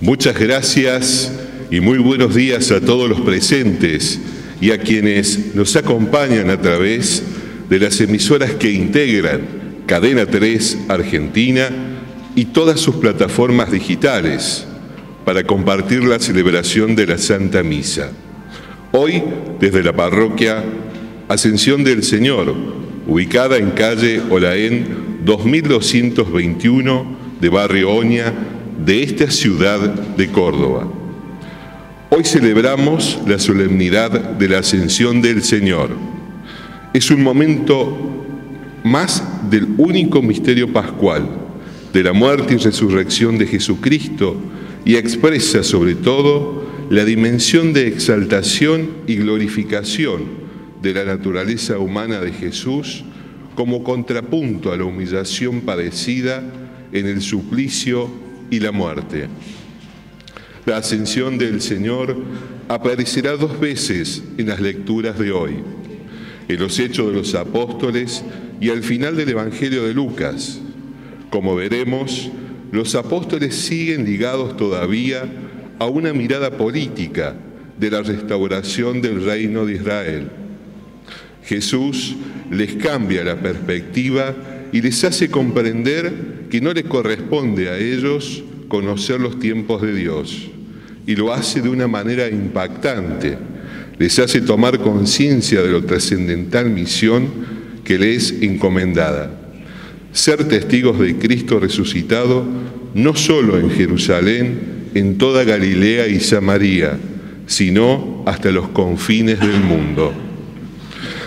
Muchas gracias y muy buenos días a todos los presentes y a quienes nos acompañan a través de las emisoras que integran Cadena 3 Argentina y todas sus plataformas digitales para compartir la celebración de la Santa Misa. Hoy, desde la parroquia Ascensión del Señor, ubicada en calle Olaén 2221 de Barrio Oña, de esta ciudad de Córdoba. Hoy celebramos la solemnidad de la Ascensión del Señor. Es un momento más del único misterio pascual, de la muerte y resurrección de Jesucristo, y expresa sobre todo la dimensión de exaltación y glorificación de la naturaleza humana de Jesús como contrapunto a la humillación padecida en el suplicio y la muerte. La ascensión del Señor aparecerá 2 veces en las lecturas de hoy, en los Hechos de los Apóstoles y al final del Evangelio de Lucas. Como veremos, los apóstoles siguen ligados todavía a una mirada política de la restauración del reino de Israel. Jesús les cambia la perspectiva y les hace comprender que no les corresponde a ellos conocer los tiempos de Dios, y lo hace de una manera impactante. Les hace tomar conciencia de la trascendental misión que les es encomendada: ser testigos de Cristo resucitado, no solo en Jerusalén, en toda Galilea y Samaria, sino hasta los confines del mundo.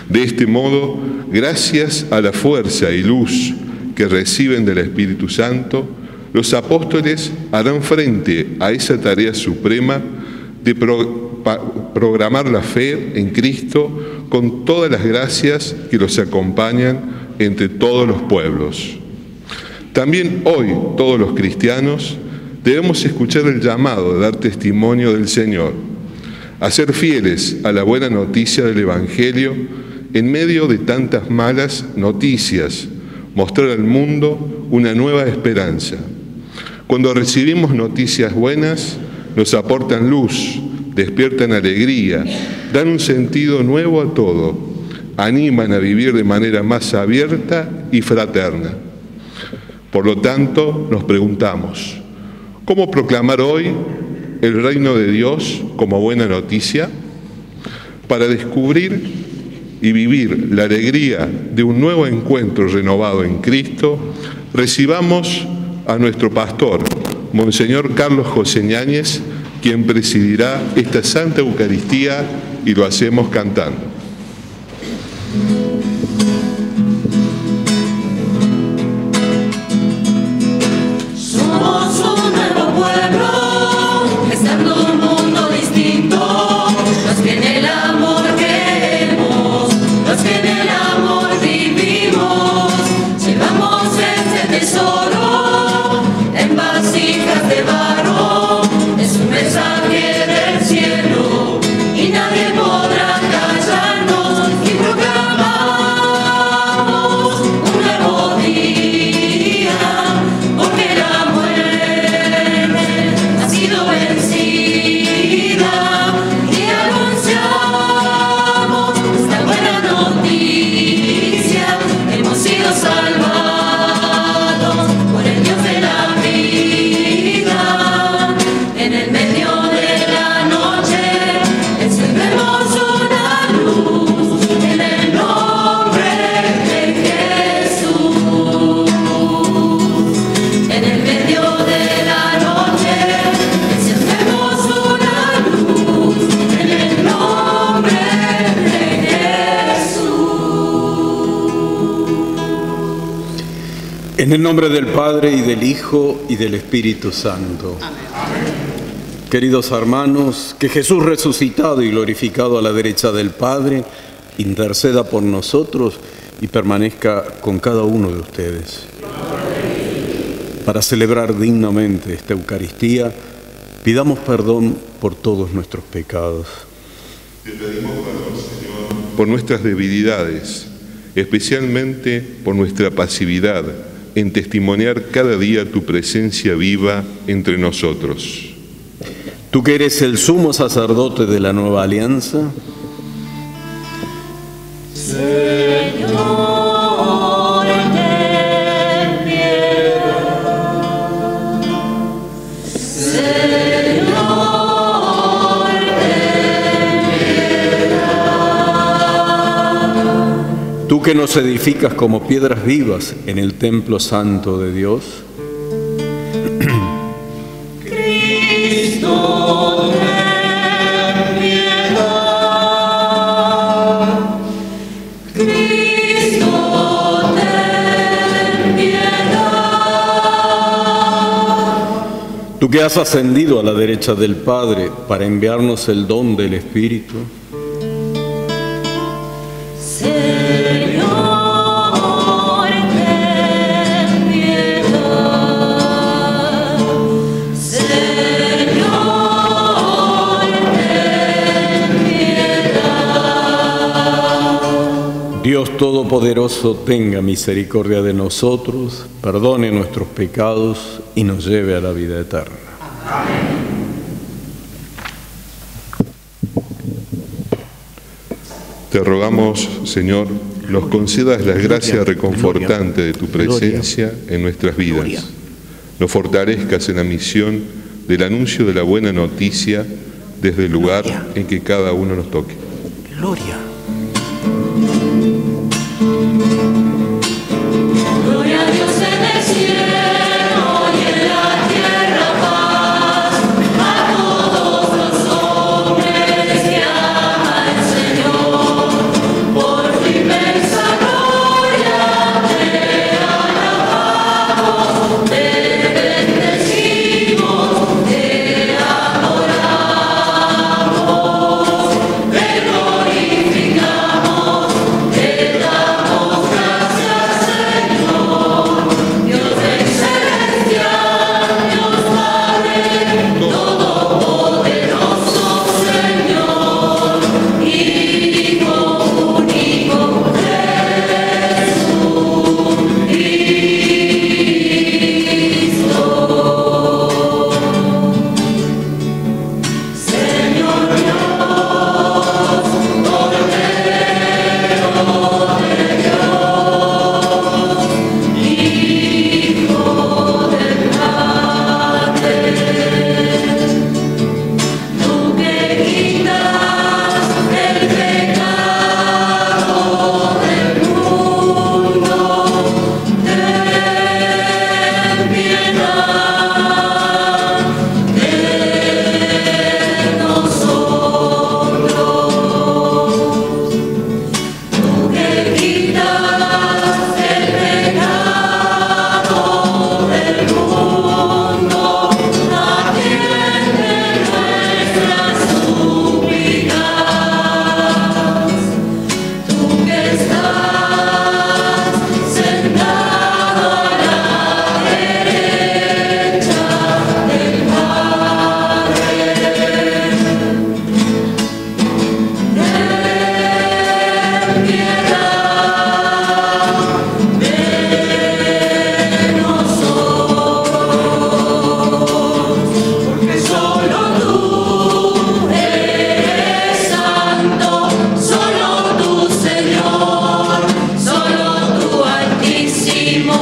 De este modo, gracias a la fuerza y luz que reciben del Espíritu Santo, los apóstoles harán frente a esa tarea suprema de programar la fe en Cristo con todas las gracias que los acompañan entre todos los pueblos. También hoy todos los cristianos debemos escuchar el llamado de dar testimonio del Señor, a ser fieles a la buena noticia del Evangelio en medio de tantas malas noticias, mostrar al mundo una nueva esperanza. Cuando recibimos noticias buenas, nos aportan luz, despiertan alegría, dan un sentido nuevo a todo, animan a vivir de manera más abierta y fraterna. Por lo tanto, nos preguntamos, ¿cómo proclamar hoy el reino de Dios como buena noticia? Para descubrir y vivir la alegría de un nuevo encuentro renovado en Cristo, recibamos a nuestro pastor, Monseñor Carlos José Ñáñez, quien presidirá esta Santa Eucaristía, y lo hacemos cantando. Somos un nuevo pueblo, estando en un mundo distinto, los que en el amor creemos, los que en el amor vivimos, llevamos este tesoro en vasijas de barro, es un mensaje del cielo y nadie podrá callarnos, y proclamamos un nuevo día, porque la muerte ha sido vencida, y anunciamos esta buena noticia: hemos sido salvados por el Dios de la vida. En el medio de la noche encendemos una luz en el nombre de Jesús. En el medio de la noche encendemos una luz en el nombre de Jesús. En el nombre del Padre, y del Hijo, y del Espíritu Santo. Amén. Queridos hermanos, que Jesús resucitado y glorificado a la derecha del Padre interceda por nosotros y permanezca con cada uno de ustedes. Para celebrar dignamente esta Eucaristía, pidamos perdón por todos nuestros pecados. Te pedimos perdón, Señor, por nuestras debilidades, especialmente por nuestra pasividad en testimoniar cada día tu presencia viva entre nosotros. Tú que eres el sumo sacerdote de la nueva alianza, Señor, ten piedad. Señor, ten piedad. tú que nos edificas como piedras vivas en el templo santo de Dios, Cristo, ten piedad. Cristo, ten piedad. tú que has ascendido a la derecha del Padre para enviarnos el don del Espíritu, Señor, ten piedad. Señor, ten piedad. Dios Todopoderoso tenga misericordia de nosotros, perdone nuestros pecados y nos lleve a la vida eterna. Te rogamos, Señor, nos concedas la gracia reconfortante de tu presencia en nuestras vidas. Nos fortalezcas en la misión del anuncio de la buena noticia desde el lugar en que cada uno nos toque. Gloria. Gloria a Dios en el cielo y en la tierra paz, a todos los hombres que aman al Señor. Por tu inmensa gloria te alabamos, te bendecimos, te adoramos, te glorificamos, te damos gracias, Señor, Dios celestial, Dios Padre, todopoderoso, Señor, Hijo único, Jesucristo. Señor Dios, Cordero de Dios, Hijo del Padre, tú que quitas el pecado del mundo, ten piedad de nosotros. Tú que quitas el pecado del mundo, atiende nuestras súplicas. Tú que estás sentado a la derecha del Padre, ten piedad de nosotros, porque solo tú eres santo, solo tú, Señor, solo tú, Altísimo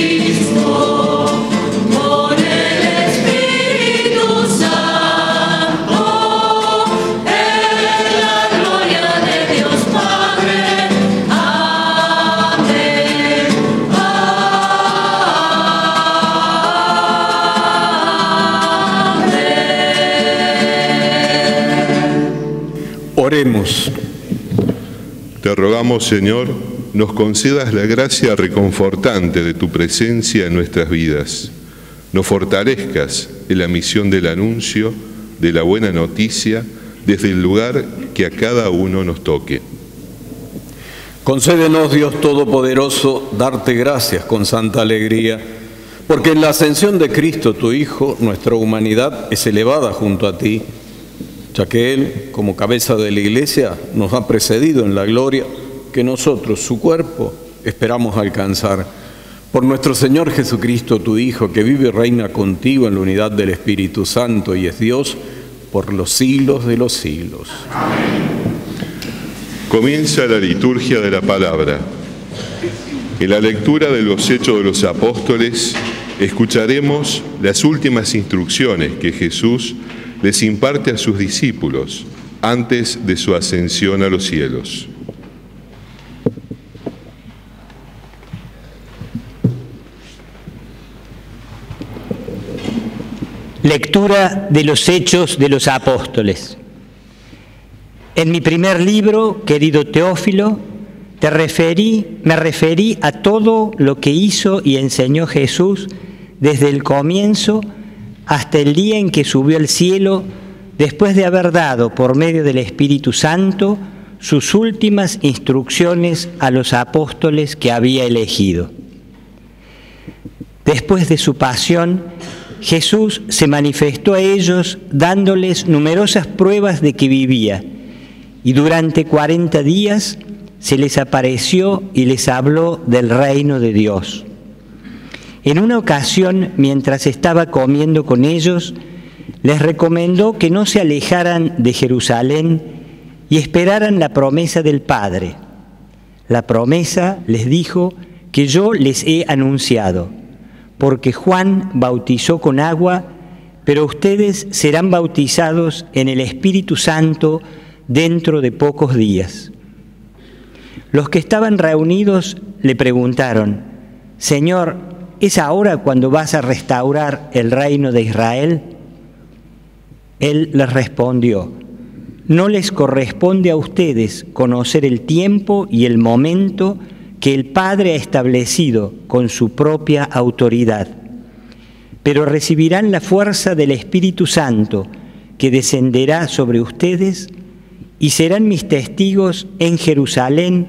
Jesucristo, con el Espíritu Santo, en la gloria de Dios Padre. Amén. Oremos. Te rogamos, Señor, nos concedas la gracia reconfortante de tu presencia en nuestras vidas. Nos fortalezcas en la misión del anuncio de la buena noticia desde el lugar que a cada uno nos toque. Concédenos, Dios Todopoderoso, darte gracias con santa alegría, porque en la ascensión de Cristo, tu Hijo, nuestra humanidad es elevada junto a ti, ya que Él, como cabeza de la Iglesia, nos ha precedido en la gloria que nosotros, su cuerpo, esperamos alcanzar. Por nuestro Señor Jesucristo, tu Hijo, que vive y reina contigo en la unidad del Espíritu Santo y es Dios por los siglos de los siglos. Comienza la liturgia de la palabra. En la lectura de los Hechos de los Apóstoles, escucharemos las últimas instrucciones que Jesús les imparte a sus discípulos antes de su ascensión a los cielos. Lectura de los Hechos de los Apóstoles. En mi primer libro, querido Teófilo, me referí a todo lo que hizo y enseñó Jesús desde el comienzo hasta el día en que subió al cielo, después de haber dado por medio del Espíritu Santo sus últimas instrucciones a los apóstoles que había elegido. Después de su pasión, Jesús se manifestó a ellos dándoles numerosas pruebas de que vivía, y durante 40 días se les apareció y les habló del reino de Dios. En una ocasión, mientras estaba comiendo con ellos, les recomendó que no se alejaran de Jerusalén y esperaran la promesa del Padre. La promesa, les dijo, que yo les he anunciado. Porque Juan bautizó con agua, pero ustedes serán bautizados en el Espíritu Santo dentro de pocos días. Los que estaban reunidos le preguntaron: Señor, ¿es ahora cuando vas a restaurar el reino de Israel? Él les respondió: no les corresponde a ustedes conocer el tiempo y el momento que el Padre ha establecido con su propia autoridad, pero recibirán la fuerza del Espíritu Santo que descenderá sobre ustedes y serán mis testigos en Jerusalén,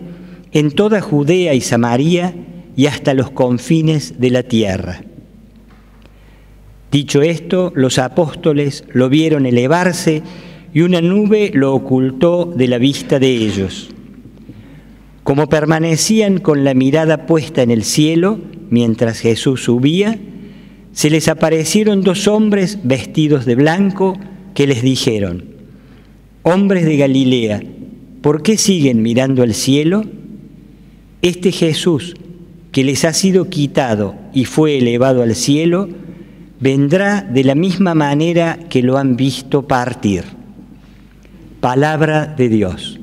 en toda Judea y Samaria y hasta los confines de la tierra. Dicho esto, los apóstoles lo vieron elevarse y una nube lo ocultó de la vista de ellos. Como permanecían con la mirada puesta en el cielo mientras Jesús subía, se les aparecieron 2 hombres vestidos de blanco que les dijeron: hombres de Galilea, ¿por qué siguen mirando al cielo? Este Jesús, que les ha sido quitado y fue elevado al cielo, vendrá de la misma manera que lo han visto partir. Palabra de Dios.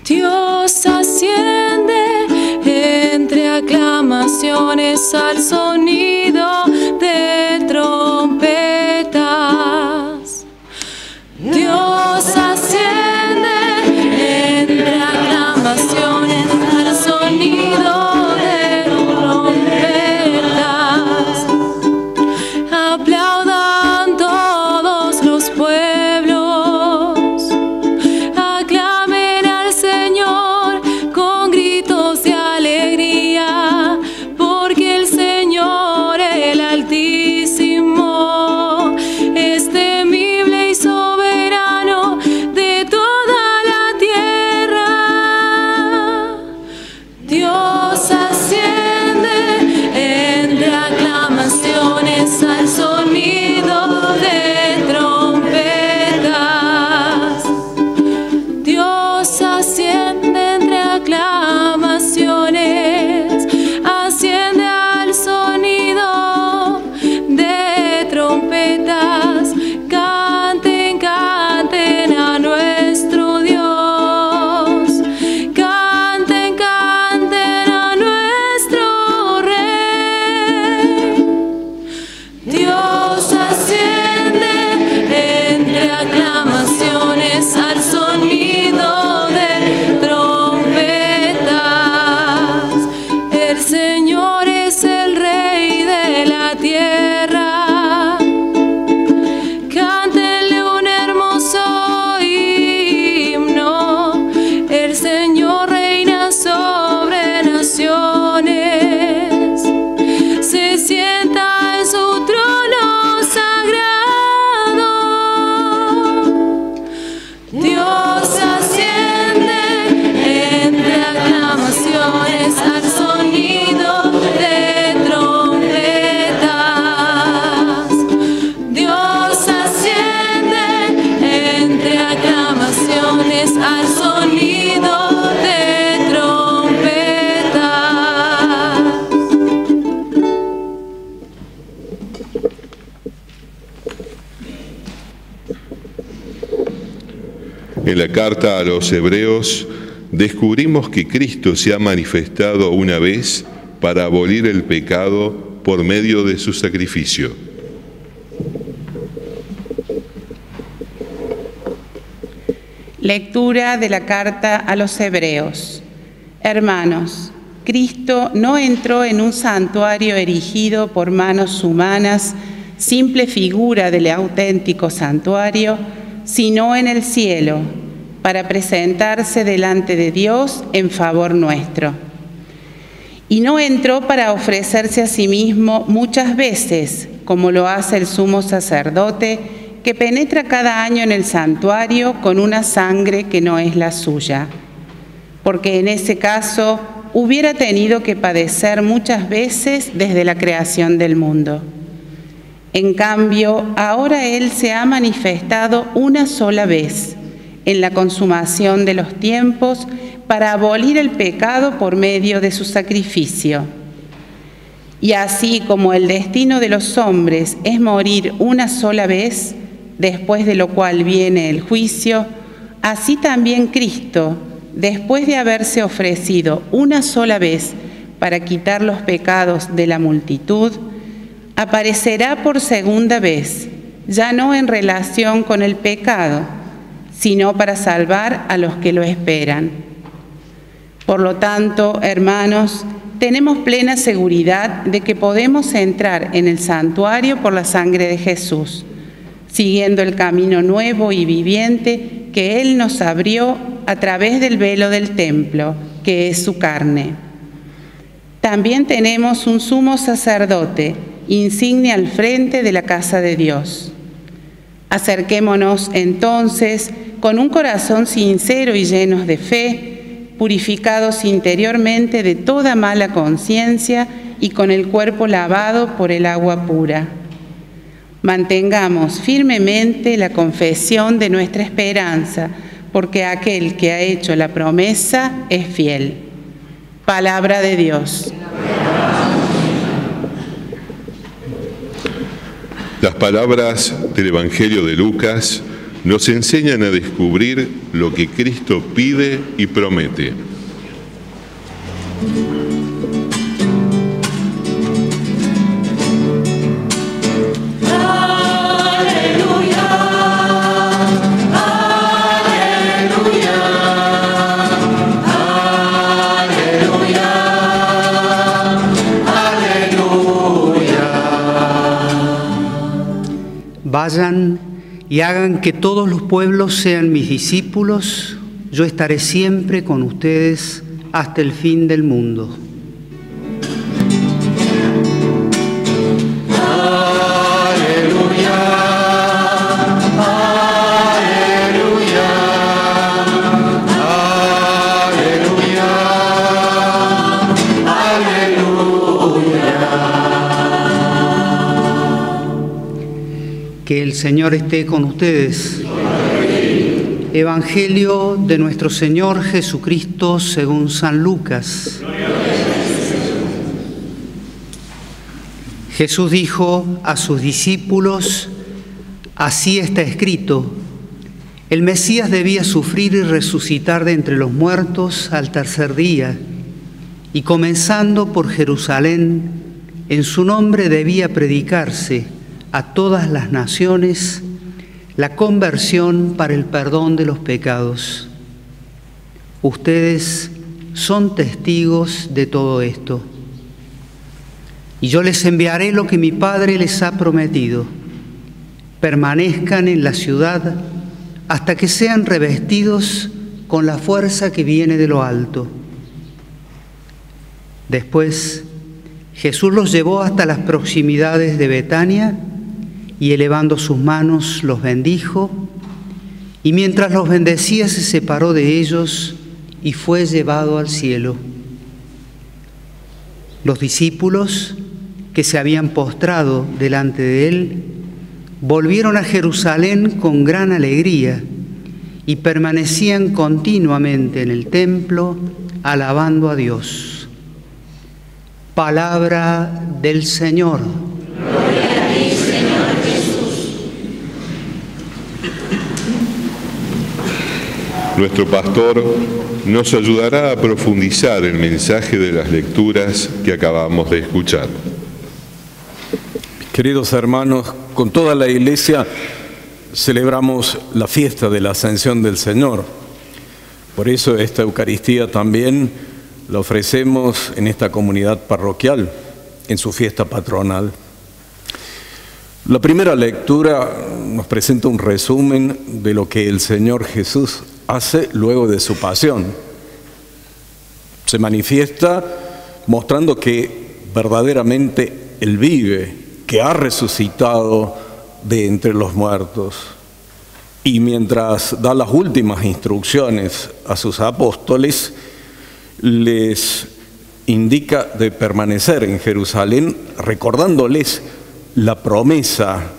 Dios asciende entre aclamaciones al sonido de trompetas. Dios asciende entre aclamaciones al sonido de trompetas. Aplaudan todos los pueblos. Con gritos de alegría, porque el Señor En la carta a los Hebreos descubrimos que Cristo se ha manifestado una vez para abolir el pecado por medio de su sacrificio. Lectura de la carta a los Hebreos. Hermanos, Cristo no entró en un santuario erigido por manos humanas, simple figura del auténtico santuario, sino en el cielo, para presentarse delante de Dios en favor nuestro. Y no entró para ofrecerse a sí mismo muchas veces, como lo hace el sumo sacerdote, que penetra cada año en el santuario con una sangre que no es la suya, porque en ese caso hubiera tenido que padecer muchas veces desde la creación del mundo. En cambio, ahora Él se ha manifestado una sola vez, en la consumación de los tiempos, para abolir el pecado por medio de su sacrificio. Y así como el destino de los hombres es morir una sola vez, después de lo cual viene el juicio, así también Cristo, después de haberse ofrecido una sola vez para quitar los pecados de la multitud, aparecerá por segunda vez, ya no en relación con el pecado, sino para salvar a los que lo esperan. Por lo tanto, hermanos, tenemos plena seguridad de que podemos entrar en el santuario por la sangre de Jesús, siguiendo el camino nuevo y viviente que Él nos abrió a través del velo del templo, que es su carne. También tenemos un sumo sacerdote, insigne al frente de la casa de Dios. Acerquémonos entonces con un corazón sincero y llenos de fe, purificados interiormente de toda mala conciencia y con el cuerpo lavado por el agua pura. Mantengamos firmemente la confesión de nuestra esperanza, porque aquel que ha hecho la promesa es fiel. Palabra de Dios. Las palabras del Evangelio de Lucas nos enseñan a descubrir lo que Cristo pide y promete. Vayan y hagan que todos los pueblos sean mis discípulos. Yo estaré siempre con ustedes hasta el fin del mundo. Que el Señor esté con ustedes. Evangelio de nuestro Señor Jesucristo según San Lucas. Jesús dijo a sus discípulos: así está escrito, el Mesías debía sufrir y resucitar de entre los muertos al tercer día, y comenzando por Jerusalén, en su nombre debía predicarse a todas las naciones la conversión para el perdón de los pecados. Ustedes son testigos de todo esto. Y yo les enviaré lo que mi Padre les ha prometido. Permanezcan en la ciudad hasta que sean revestidos con la fuerza que viene de lo alto. Después, Jesús los llevó hasta las proximidades de Betania y elevando sus manos los bendijo, y mientras los bendecía se separó de ellos y fue llevado al cielo. Los discípulos que se habían postrado delante de él volvieron a Jerusalén con gran alegría y permanecían continuamente en el templo alabando a Dios. Palabra del Señor. Gloria a ti, Señor Jesús. nuestro pastor, nos ayudará a profundizar el mensaje de las lecturas que acabamos de escuchar. Queridos hermanos, con toda la Iglesia celebramos la fiesta de la Ascensión del Señor. Por eso esta Eucaristía también la ofrecemos en esta comunidad parroquial, en su fiesta patronal. La primera lectura nos presenta un resumen de lo que el Señor Jesús hace luego de su pasión. Se manifiesta mostrando que verdaderamente Él vive, que ha resucitado de entre los muertos. Y mientras da las últimas instrucciones a sus apóstoles, les indica de permanecer en Jerusalén, recordándoles la promesa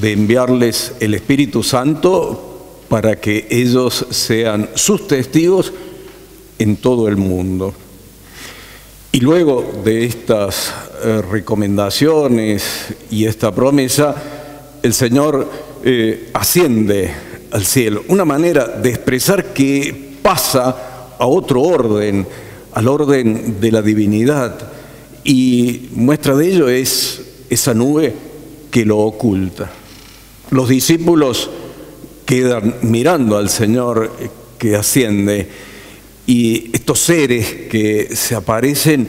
de enviarles el Espíritu Santo para que ellos sean sus testigos en todo el mundo. Y luego de estas recomendaciones y esta promesa, el Señor asciende al cielo. Una manera de expresar que pasa a otro orden, al orden de la divinidad. Y muestra de ello es esa nube que lo oculta. Los discípulos quedan mirando al Señor que asciende, y estos seres que se aparecen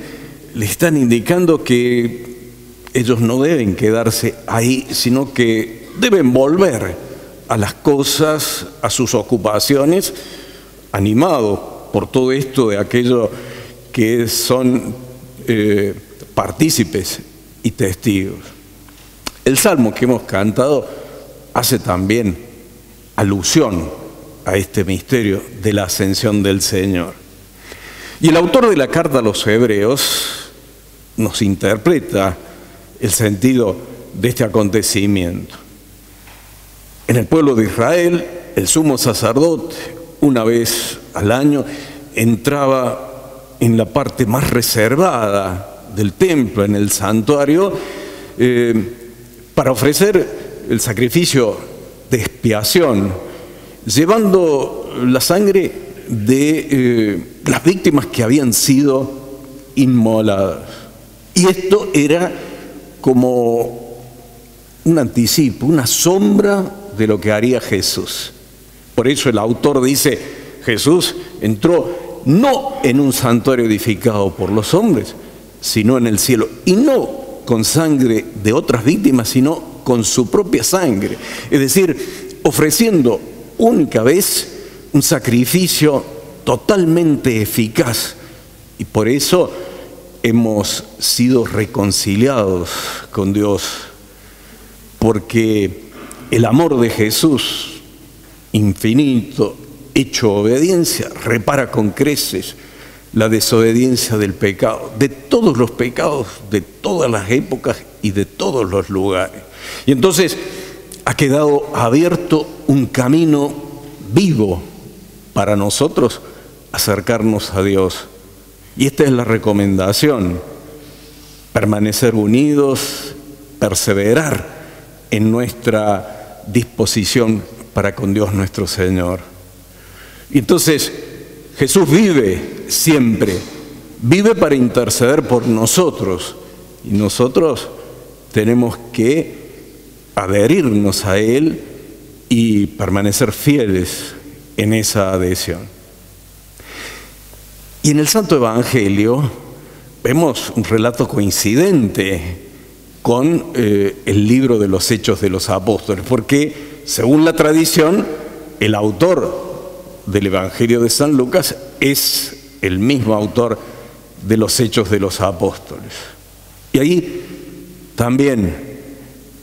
le están indicando que ellos no deben quedarse ahí, sino que deben volver a las cosas, a sus ocupaciones, animados por todo esto de aquello que son partícipes y testigos. El salmo que hemos cantado hace también alusión a este misterio de la ascensión del Señor. Y el autor de la carta a los Hebreos nos interpreta el sentido de este acontecimiento. En el pueblo de Israel, el sumo sacerdote, una vez al año, entraba en la parte más reservada del templo, en el santuario, para ofrecer el sacrificio de expiación, llevando la sangre de las víctimas que habían sido inmoladas. Y esto era como un anticipo, una sombra de lo que haría Jesús. Por eso el autor dice, Jesús entró no en un santuario edificado por los hombres, sino en el cielo, y no con sangre de otras víctimas, sino con su propia sangre. Es decir, ofreciendo única vez un sacrificio totalmente eficaz. Y por eso hemos sido reconciliados con Dios, porque el amor de Jesús, infinito, hecho obediencia, repara con creces la desobediencia del pecado, de todos los pecados, de todas las épocas y de todos los lugares. Y entonces ha quedado abierto un camino vivo para nosotros acercarnos a Dios. Y esta es la recomendación: permanecer unidos, perseverar en nuestra disposición para con Dios nuestro Señor. Y entonces Jesús vive siempre, vive para interceder por nosotros, y nosotros tenemos que adherirnos a Él y permanecer fieles en esa adhesión. Y en el Santo Evangelio vemos un relato coincidente con el libro de los Hechos de los Apóstoles, porque según la tradición, el autor del Evangelio de San Lucas es el mismo autor de los Hechos de los Apóstoles. Y ahí también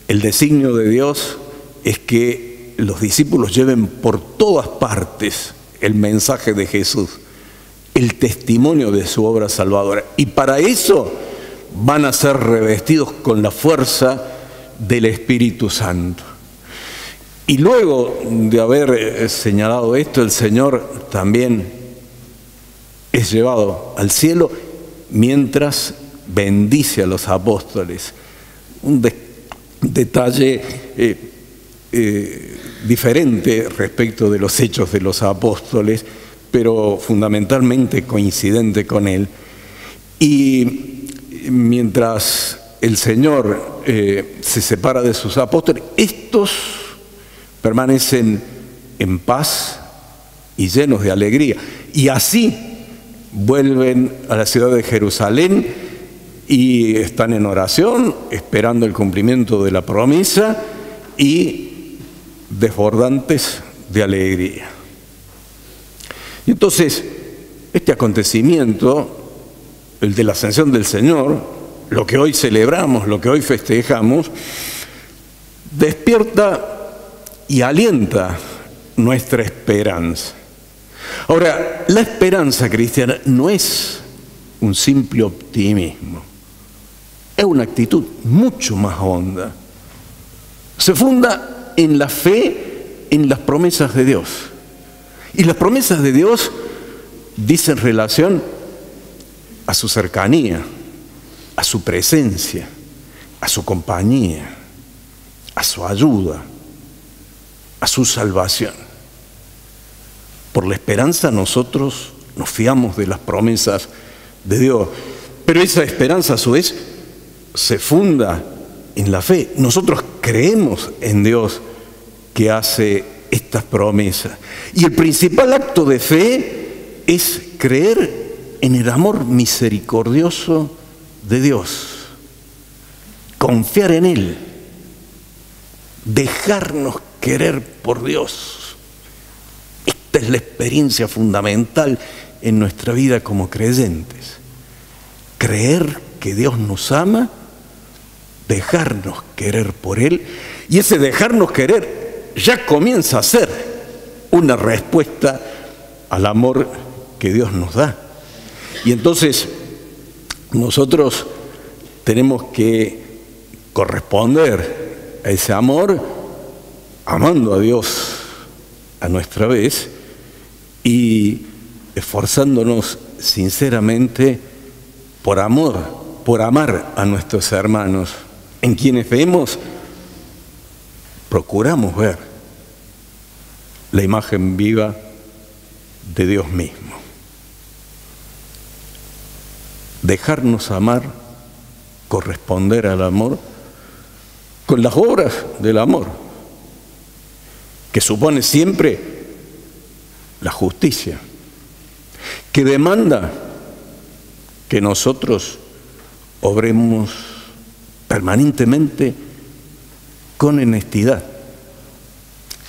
el designio de Dios es que los discípulos lleven por todas partes el mensaje de Jesús, el testimonio de su obra salvadora. Y para eso van a ser revestidos con la fuerza del Espíritu Santo. Y luego de haber señalado esto, el Señor también es llevado al cielo mientras bendice a los apóstoles. Un detalle diferente respecto de los Hechos de los Apóstoles, pero fundamentalmente coincidente con él. Y mientras el Señor se separa de sus apóstoles, estos permanecen en paz y llenos de alegría. Y así vuelven a la ciudad de Jerusalén y están en oración, esperando el cumplimiento de la promesa y desbordantes de alegría. Y entonces, este acontecimiento, el de la ascensión del Señor, lo que hoy celebramos, lo que hoy festejamos, despierta y alienta nuestra esperanza. Ahora, la esperanza cristiana no es un simple optimismo, es una actitud mucho más honda. Se funda en la fe, en las promesas de Dios. Y las promesas de Dios dicen relación a su cercanía, a su presencia, a su compañía, a su ayuda, a su salvación. Por la esperanza nosotros nos fiamos de las promesas de Dios, pero esa esperanza a su vez se funda en la fe. Nosotros creemos en Dios que hace estas promesas. Y el principal acto de fe es creer en el amor misericordioso de Dios, confiar en Él, dejarnos querer por Dios. Esta es la experiencia fundamental en nuestra vida como creyentes. Creer que Dios nos ama, dejarnos querer por Él, y ese dejarnos querer ya comienza a ser una respuesta al amor que Dios nos da. Y entonces nosotros tenemos que corresponder a ese amor amando a Dios a nuestra vez y esforzándonos sinceramente por amar a nuestros hermanos, en quienes vemos, procuramos ver la imagen viva de Dios mismo. Dejarnos amar, corresponder al amor con las obras del amor, que supone siempre la justicia, que demanda que nosotros obremos permanentemente con honestidad,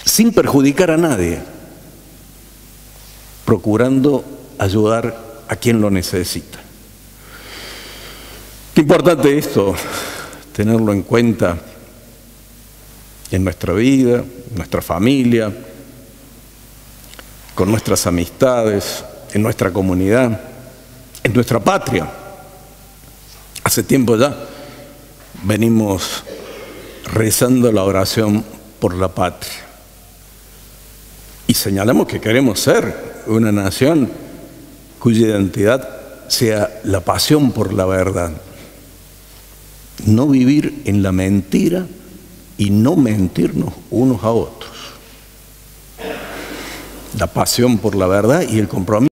sin perjudicar a nadie, procurando ayudar a quien lo necesita. Qué importante esto, tenerlo en cuenta en nuestra vida, en nuestra familia, con nuestras amistades, en nuestra comunidad, en nuestra patria. Hace tiempo ya venimos rezando la oración por la patria y señalamos que queremos ser una nación cuya identidad sea la pasión por la verdad, no vivir en la mentira y no mentirnos unos a otros. La pasión por la verdad y el compromiso